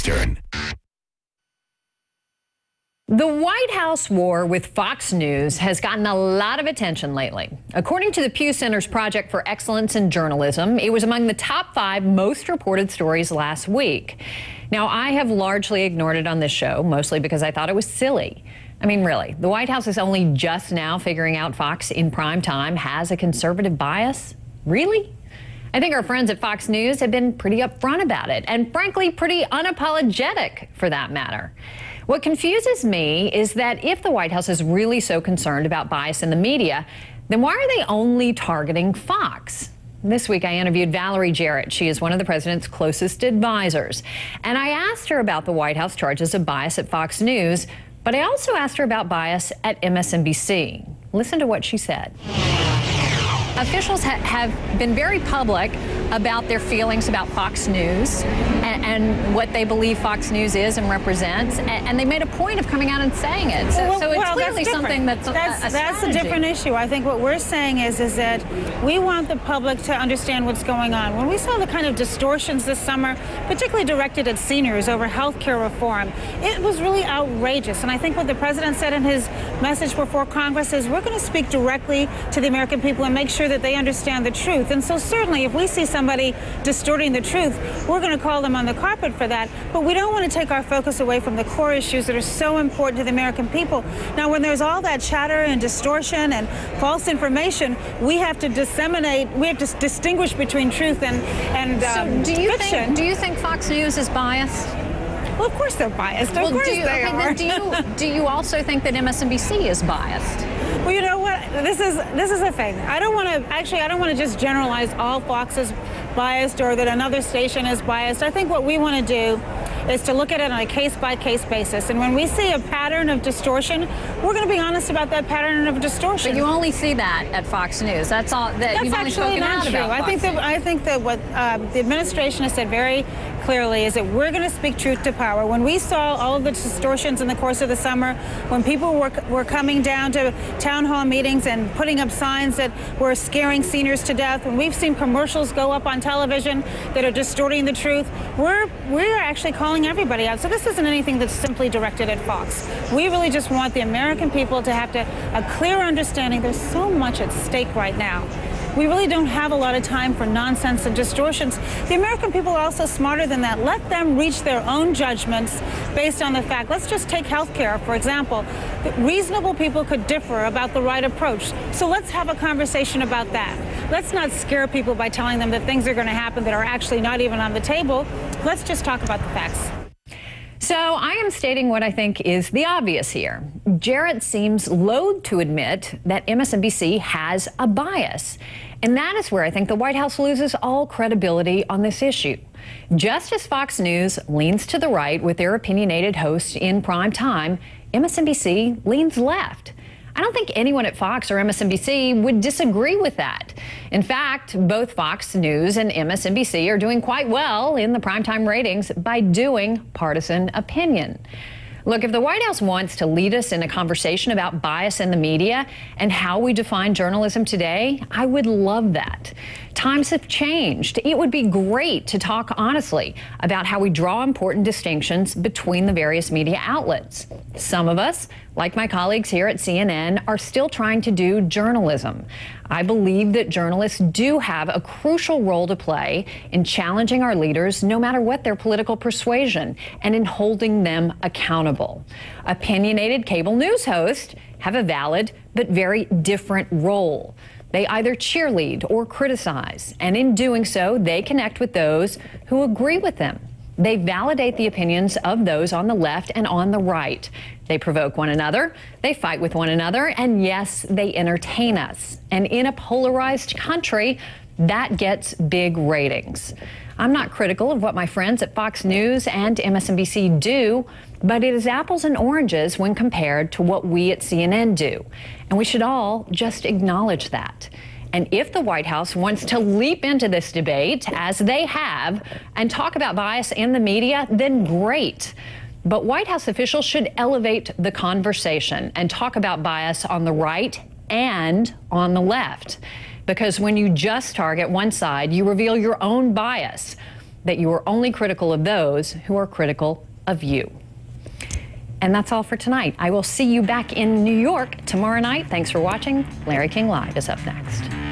Eastern. The White House war with Fox News has gotten a lot of attention lately. According to the Pew Center's Project for Excellence in Journalism, it was among the top 5 most reported stories last week. Now, I have largely ignored it on this show, mostly because I thought it was silly. I mean, really, the White House is only just now figuring out Fox in prime time has a conservative bias? Really? I think our friends at Fox News have been pretty upfront about it, and frankly, pretty unapologetic for that matter. What confuses me is that if the White House is really so concerned about bias in the media, then why are they only targeting Fox? This week, I interviewed Valerie Jarrett. She is one of the president's closest advisors. And I asked her about the White House charges of bias at Fox News, but I also asked her about bias at MSNBC. Listen to what she said. Officials have been very public about their feelings about Fox News and what they believe Fox News is and represents, and they made a point of coming out and saying it. So it's clearly something that's a different issue. I think what we're saying is that we want the public to understand what's going on. When we saw the kind of distortions this summer, particularly directed at seniors over health care reform, it was really outrageous. And I think what the president said in his message before Congress is we're going to speak directly to the American people and make sure that they understand the truth. And so certainly if we see somebody distorting the truth, we're going to call them on the carpet for that. But we don't want to take our focus away from the core issues that are so important to the American people. Now, when there's all that chatter and distortion and false information, we have to disseminate, we have to distinguish between truth and fiction. Do you think Fox News is biased? Well, of course they're biased. Of course they are. Do you also think that MSNBC is biased? Well, you know what? This is a thing. I don't want to just generalize all Fox is biased or that another station is biased. I think what we want to do is to look at it on a case-by-case basis. And when we see a pattern of distortion, we're going to be honest about that pattern of distortion. But you only see that at Fox News. That's all. You've only spoken out about Fox News. I think that what the administration has said very clearly is that we're going to speak truth to power. When we saw all of the distortions in the course of the summer, when people were coming down to town hall meetings and putting up signs that were scaring seniors to death, when we've seen commercials go up on television that are distorting the truth, we're actually calling everybody out. So this isn't anything that's simply directed at Fox. We really just want the American people to have a clear understanding. There's so much at stake right now. We really don't have a lot of time for nonsense and distortions. The American people are also smarter than that. Let them reach their own judgments based on the fact. Let's just take health care, for example. Reasonable people could differ about the right approach. So let's have a conversation about that. Let's not scare people by telling them that things are going to happen that are actually not even on the table. Let's just talk about the facts. So I am stating what I think is the obvious here. Jarrett seems loath to admit that MSNBC has a bias. And that is where I think the White House loses all credibility on this issue. Just as Fox News leans to the right with their opinionated hosts in prime time, MSNBC leans left. I don't think anyone at Fox or MSNBC would disagree with that. In fact, both Fox News and MSNBC are doing quite well in the primetime ratings by doing partisan opinion. Look, if the White House wants to lead us in a conversation about bias in the media and how we define journalism today, I would love that. Times have changed. It would be great to talk honestly about how we draw important distinctions between the various media outlets. Some of us, like my colleagues here at CNN, are still trying to do journalism. I believe that journalists do have a crucial role to play in challenging our leaders, no matter what their political persuasion, and in holding them accountable. Opinionated cable news hosts have a valid but very different role. They either cheerlead or criticize, and in doing so, they connect with those who agree with them. They validate the opinions of those on the left and on the right. They provoke one another, they fight with one another, and yes, they entertain us. And in a polarized country, that gets big ratings. I'm not critical of what my friends at Fox News and MSNBC do, but it is apples and oranges when compared to what we at CNN do. And we should all just acknowledge that. And if the White House wants to leap into this debate, as they have, and talk about bias in the media, then great. But White House officials should elevate the conversation and talk about bias on the right and on the left. Because when you just target one side, you reveal your own bias. that you are only critical of those who are critical of you. And that's all for tonight. I will see you back in New York tomorrow night. Thanks for watching. Larry King Live is up next.